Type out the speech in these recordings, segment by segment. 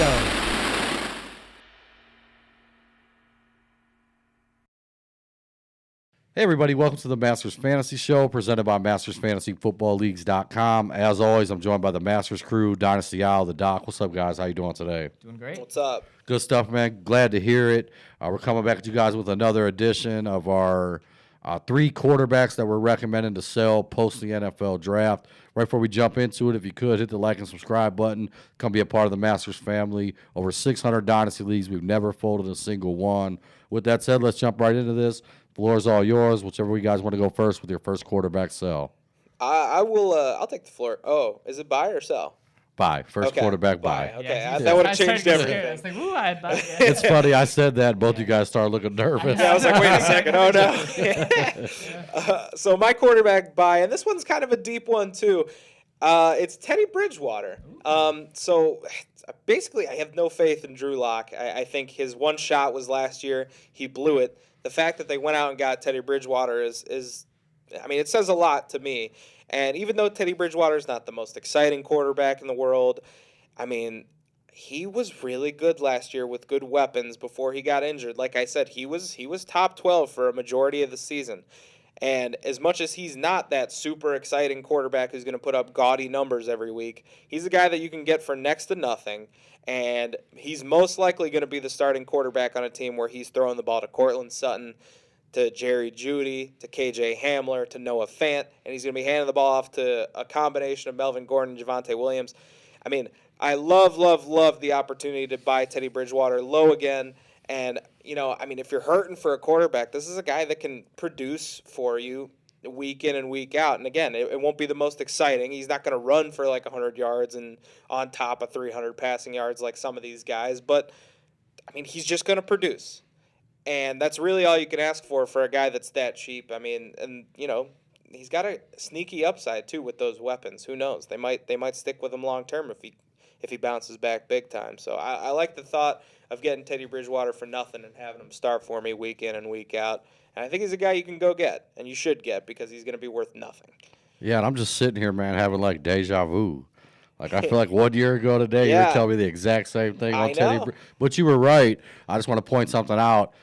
go. Hey, everybody. Welcome to the Masters Fantasy Show presented by MastersFantasyFootballLeagues.com. As always, I'm joined by the Masters crew, Dynasty Al, the Doc. What's up, guys? How you doing today? Doing great. What's up? Good stuff, man. Glad to hear it. We're coming back at you guys with another edition of our 3 quarterbacks that we're recommending to sell post the NFL draft. Right before we jump into it, if you could, hit the like and subscribe button. Come be a part of the Masters family. Over 600 Dynasty leagues. We've never folded a single one. With that said, let's jump right into this. Floor is all yours. Whichever you guys want to go first with your first quarterback sell. I will. I'll take the floor. Oh, is it buy or sell? Buy. First quarterback buy. Okay, Yeah, that would have changed everything. I was like, ooh, I'd buy. Yeah. It's funny. I said that. Both you guys started looking nervous. Yeah, I was like, wait a second. Oh, no. So my quarterback buy, and this one's kind of a deep one, too. It's Teddy Bridgewater. So basically, I have no faith in Drew Lock. I think his one shot was last year. He blew it. The fact that they went out and got Teddy Bridgewater is I mean, it says a lot to me. And even though Teddy Bridgewater is not the most exciting quarterback in the world, I mean, he was really good last year with good weapons before he got injured. Like I said, he was top 12 for a majority of the season. And as much as he's not that super exciting quarterback who's going to put up gaudy numbers every week, he's a guy that you can get for next to nothing. And he's most likely going to be the starting quarterback on a team where he's throwing the ball to Cortland Sutton, to Jerry Jeudy, to KJ Hamler, to Noah Fant, and he's going to be handing the ball off to a combination of Melvin Gordon and Javonte Williams. I mean, I love the opportunity to buy Teddy Bridgewater low again. And, you know, I mean, if you're hurting for a quarterback, this is a guy that can produce for you week in and week out. And, again, it won't be the most exciting. He's not going to run for like 100 yards and on top of 300 passing yards like some of these guys. But, I mean, he's just going to produce. And that's really all you can ask for a guy that's that cheap. I mean, and, you know, he's got a sneaky upside, too, with those weapons. Who knows? They might stick with him long term if he bounces back big time. So I like the thought of getting Teddy Bridgewater for nothing and having him start for me week in and week out. And I think he's a guy you can go get, and you should get, because he's going to be worth nothing. Yeah, and I'm just sitting here, man, having like deja vu. Like, I feel like 1 year ago today, you were telling me the exact same thing on Teddy. But you were right. I just want to point something out.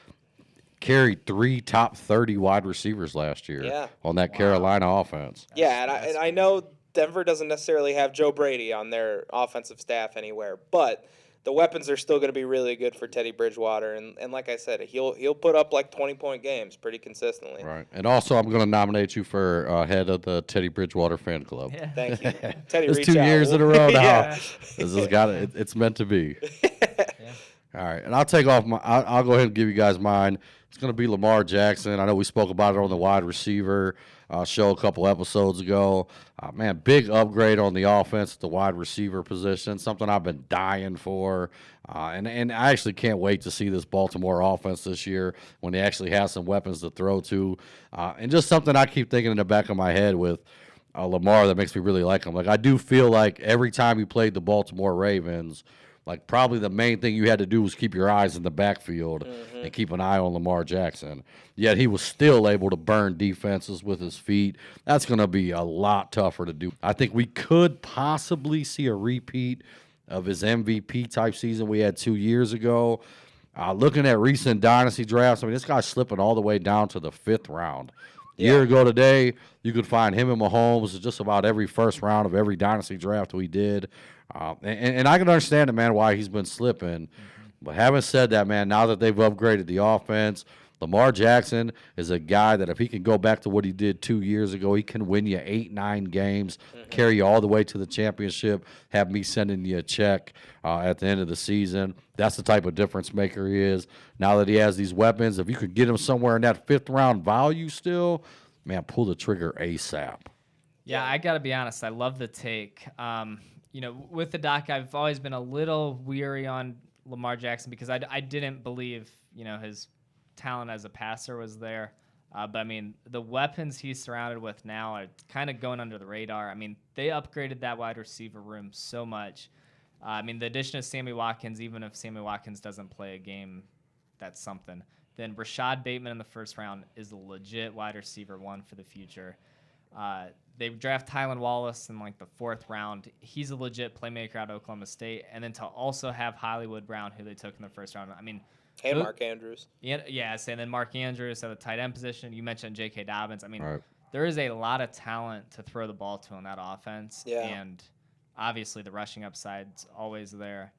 Carried 3 top 30 wide receivers last year on that Carolina offense. Yeah, and I know Denver doesn't necessarily have Joe Brady on their offensive staff anywhere, but the weapons are still going to be really good for Teddy Bridgewater. And like I said, he'll put up like 20-point games pretty consistently. Right. And also, I'm going to nominate you for head of the Teddy Bridgewater fan club. Yeah. Thank you. Teddy, it's reach 2 out. years in a row now. Yeah. This has got it. It's meant to be. Yeah. All right. And I'll take off I'll go ahead and give you guys mine. It's going to be Lamar Jackson. I know we spoke about it on the wide receiver show a couple episodes ago. Man, big upgrade on the offense at the wide receiver position, something I've been dying for. And I actually can't wait to see this Baltimore offense this year when they actually have some weapons to throw to. And just something I keep thinking in the back of my head with Lamar that makes me really like him. Like, I do feel like every time he played the Baltimore Ravens, like, probably the main thing you had to do was keep your eyes in the backfield and keep an eye on Lamar Jackson. Yet he was still able to burn defenses with his feet. That's going to be a lot tougher to do. I think we could possibly see a repeat of his MVP-type season we had 2 years ago. Looking at recent Dynasty drafts, I mean, this guy's slipping all the way down to the 5th round. A year ago today, you could find him and Mahomes in just about every first round of every Dynasty draft we did. And I can understand it, man, why he's been slipping. But having said that, man, now that they've upgraded the offense, Lamar Jackson is a guy that if he can go back to what he did 2 years ago, he can win you 8-9 games, carry you all the way to the championship, have me sending you a check at the end of the season. That's the type of difference maker he is. Now that he has these weapons, if you could get him somewhere in that 5th round value still, man, pull the trigger ASAP. Yeah, I got to be honest. I love the take. You know, with the Doc, I've always been a little weary on Lamar Jackson because I didn't believe, you know, his talent as a passer was there. But, I mean, the weapons he's surrounded with now are kind of going under the radar. I mean, they upgraded that wide receiver room so much. I mean, the addition of Sammy Watkins, even if Sammy Watkins doesn't play a game, that's something. Then Rashad Bateman in the 1st round is a legit wide receiver 1 for the future. They draft Tylan Wallace in like the 4th round. He's a legit playmaker out of Oklahoma State. And then to also have Hollywood Brown, who they took in the 1st round. I mean, And Mark Andrews. Yeah, and then Mark Andrews at the tight end position. You mentioned J.K. Dobbins. I mean, Right. there is a lot of talent to throw the ball to in that offense. Yeah. And obviously the rushing upside's always there.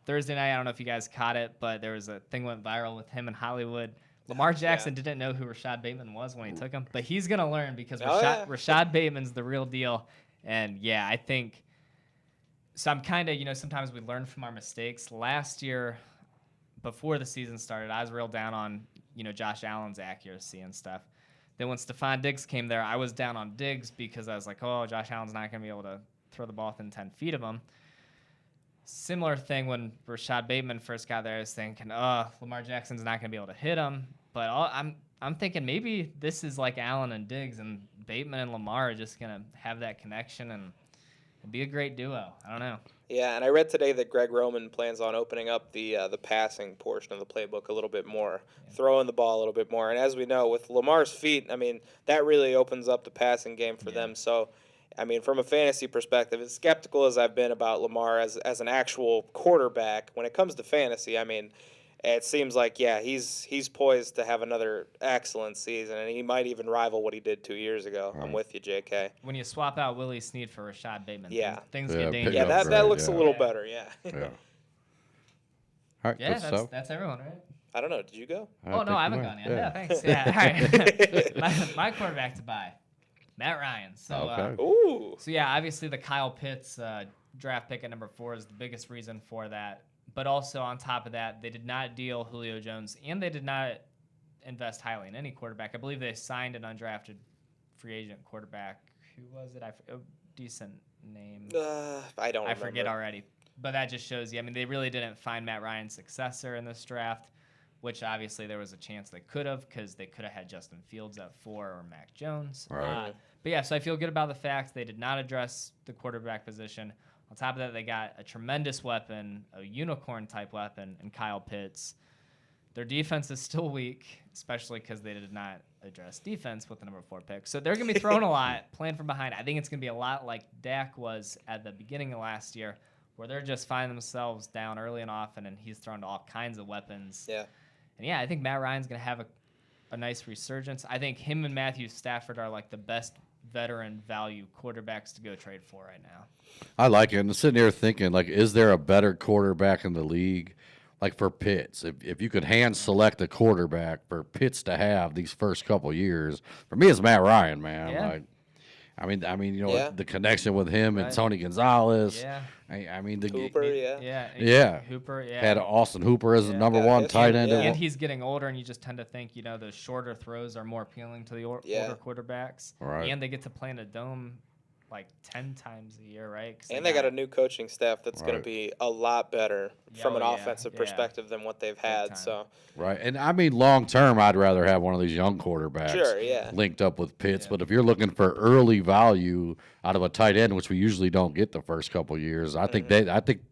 Thursday night, I don't know if you guys caught it, but there was a thing went viral with him in Hollywood. Lamar Jackson didn't know who Rashad Bateman was when he took him, but he's going to learn because Rashad Bateman's the real deal. And, yeah, I think – so I'm kind of, sometimes we learn from our mistakes. Last year, before the season started, I was real down on, Josh Allen's accuracy and stuff. Then when Stephon Diggs came there, I was down on Diggs because I was like, oh, Josh Allen's not going to be able to throw the ball within 10 feet of him. Similar thing when Rashad Bateman first got there, I was thinking, Lamar Jackson's not going to be able to hit him. But I'm thinking maybe this is like Allen and Diggs, and Bateman and Lamar are just going to have that connection, and it'd be a great duo. I don't know. Yeah, and I read today that Greg Roman plans on opening up the passing portion of the playbook a little bit more, throwing the ball a little bit more. And as we know, with Lamar's feet, I mean, that really opens up the passing game for them. So, I mean, from a fantasy perspective, as skeptical as I've been about Lamar as an actual quarterback, when it comes to fantasy, I mean, it seems like, he's poised to have another excellent season, and he might even rival what he did 2 years ago. Right. I'm with you, JK. When you swap out Willie Snead for Rashad Bateman, things Yeah, get dangerous. Yeah, that looks a little better, yeah. Yeah. All right, Yeah, that's everyone, right? I don't know. Did you go? Oh, no, I haven't gone yet. Yeah, thanks. Yeah, all right. my quarterback to buy, Matt Ryan. So, So, yeah, obviously the Kyle Pitts draft pick at number 4 is the biggest reason for that. But also on top of that, they did not deal Julio Jones, and they did not invest highly in any quarterback. I believe they signed an undrafted free agent quarterback. Who was it? A decent name. I don't remember. I forget already. But that just shows you. I mean, they really didn't find Matt Ryan's successor in this draft, which obviously there was a chance they could have, because they could have had Justin Fields at 4 or Mac Jones. Right. But yeah, so I feel good about the fact they did not address the quarterback position. On top of that, they got a tremendous weapon, a unicorn-type weapon, in Kyle Pitts. Their defense is still weak, especially because they did not address defense with the number 4 pick. So they're going to be throwing a lot, playing from behind. I think it's going to be a lot like Dak was at the beginning of last year, where they're just finding themselves down early and often, and he's thrown all kinds of weapons. Yeah. And, yeah, I think Matt Ryan's going to have a nice resurgence. I think him and Matthew Stafford are like the best veteran value quarterbacks to go trade for right now. I like it. And sitting here thinking, like, is there a better quarterback in the league? Like for Pitts, if you could hand select a quarterback for Pitts to have these first couple years, for me it's Matt Ryan, man. Yeah. Like, I mean, the connection with him and Tony Gonzalez. Yeah. Hooper, Hooper, yeah. Had Austin Hooper as the number 1 tight end. And he's getting older, and you just tend to think, the shorter throws are more appealing to the older quarterbacks. Right. And they get to play in a dome like 10 times a year, right? And they got a new coaching staff that's going to be a lot better from an offensive perspective than what they've had. So right, and I mean long term, I'd rather have one of these young quarterbacks linked up with Pitts. But if you're looking for early value out of a tight end, which we usually don't get the first couple of years, I think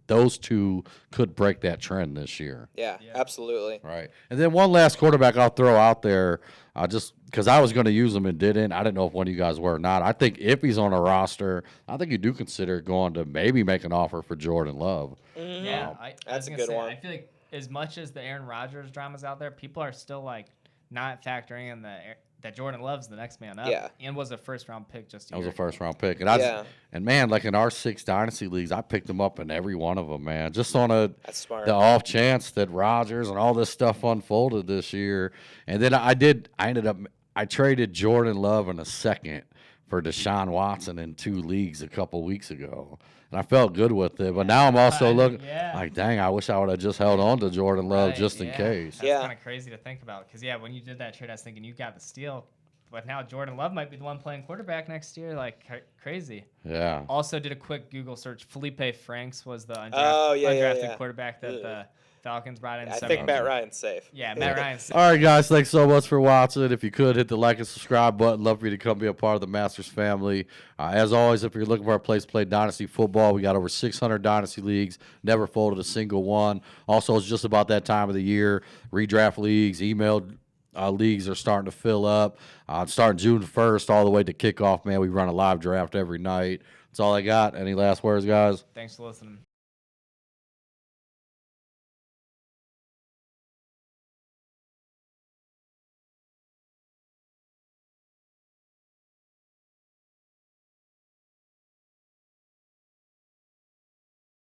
those two could break that trend this year. Yeah, absolutely. Right, and then one last quarterback I'll throw out there, just because I was going to use him and didn't. I didn't know if one of you guys were or not. I think if he's on a roster, I think you do consider going to maybe make an offer for Jordan Love. Mm-hmm. Yeah, that's a good one. I feel like as much as the Aaron Rodgers drama's out there, people are still like not factoring in that Jordan Love's the next man up. Yeah. And was a first-round pick just a year That was a ago. first-round pick. And and man, like in our 6 dynasty leagues, I picked him up in every one of them, man. Just on That's smart. the off chance that Rodgers and all this stuff unfolded this year. And then I traded Jordan Love in a second for Deshaun Watson in 2 leagues a couple weeks ago. And I felt good with it. But now I'm also looking like, dang, I wish I would have just held on to Jordan Love just in case. That's kind of crazy to think about. Because, when you did that trade, I was thinking you got the steal. But now Jordan Love might be the one playing quarterback next year. Like, crazy. Yeah. Also did a quick Google search. Felipe Franks was the undrafted quarterback that the Falcons brought in. I think Matt Ryan's safe. Yeah, Matt Ryan's safe. All right, guys. Thanks so much for watching. If you could, hit the like and subscribe button. Love for you to come be a part of the Masters family. As always, if you're looking for a place to play Dynasty football, we got over 600 Dynasty leagues. Never folded a single one. Also, it's just about that time of the year. Redraft leagues, email leagues are starting to fill up. Starting June 1st all the way to kickoff, man. We run a live draft every night. That's all I got. Any last words, guys? Thanks for listening.